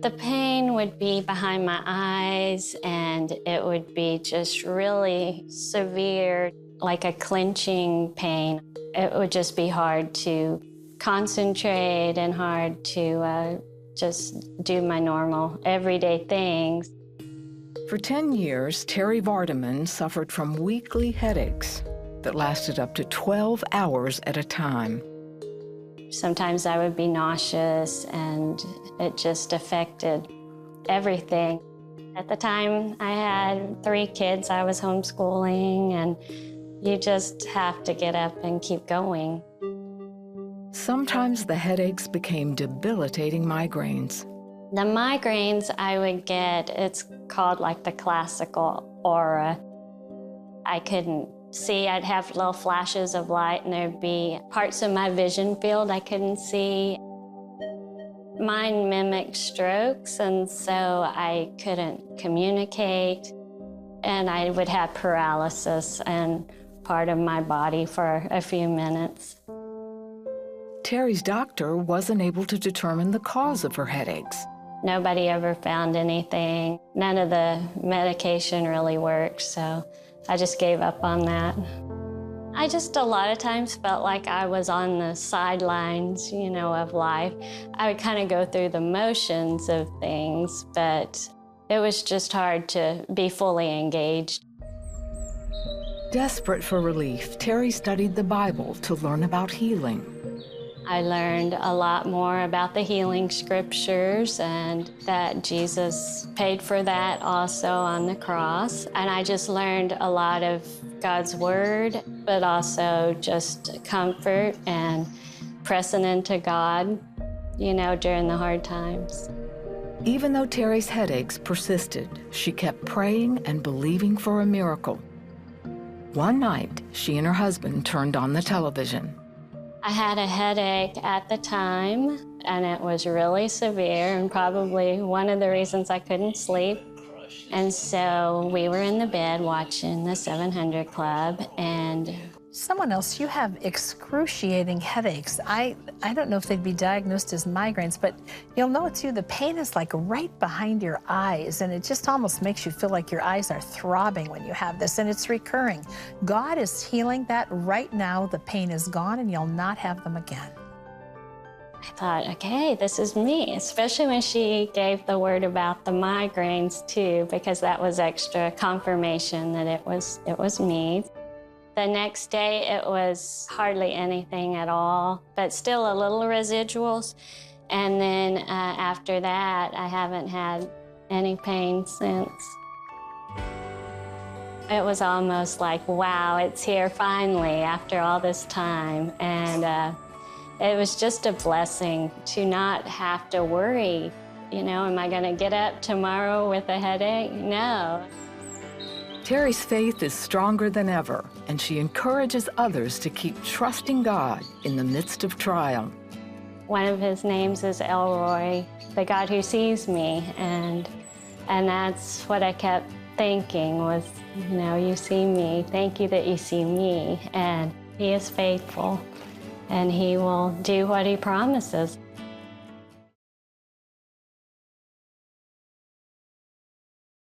The pain would be behind my eyes, and it would be just really severe, like a clenching pain. It would just be hard to concentrate and hard to just do my normal everyday things. For 10 years, Terri Vardaman suffered from weekly headaches that lasted up to 12 hours at a time. Sometimes I would be nauseous, and it just affected everything. At the time, I had 3 kids. I was homeschooling, and you just have to get up and keep going. Sometimes the headaches became debilitating migraines. The migraines I would get, it's called like the classical aura. I couldn't see. I'd have little flashes of light, and there'd be parts of my vision field I couldn't see. Mine mimicked strokes, and so I couldn't communicate, and I would have paralysis in part of my body for a few minutes. Terri's doctor wasn't able to determine the cause of her headaches. Nobody ever found anything. None of the medication really worked, so I just gave up on that. I just a lot of times felt like I was on the sidelines, of life. I would kind of go through the motions of things, but it was just hard to be fully engaged. Desperate for relief, Terri studied the Bible to learn about healing. I learned a lot more about the healing scriptures, and that Jesus paid for that also on the cross. And I just learned a lot of God's word, but also just comfort and pressing into God, during the hard times. Even though Terri's headaches persisted, she kept praying and believing for a miracle. One night, she and her husband turned on the television. I had a headache at the time, and it was really severe, and probably one of the reasons I couldn't sleep. And so we were in the bed watching the 700 Club, and someone else, you have excruciating headaches. I don't know if they'd be diagnosed as migraines, but you'll know it's you. The pain is like right behind your eyes, and it just almost makes you feel like your eyes are throbbing when you have this, and it's recurring. God is healing that right now. The pain is gone, and you'll not have them again. I thought, okay, this is me, especially when she gave the word about the migraines too, because that was extra confirmation that it was me. The next day, it was hardly anything at all, but still a little residuals. And then after that, I haven't had any pain since. It was almost like, wow, it's here finally after all this time. And it was just a blessing to not have to worry. Am I going to get up tomorrow with a headache? No. Terri's faith is stronger than ever, and she encourages others to keep trusting God in the midst of trial. One of his names is Elroy, the God who sees me, and that's what I kept thinking was, you see me, thank you that you see me, and he is faithful, and he will do what he promises.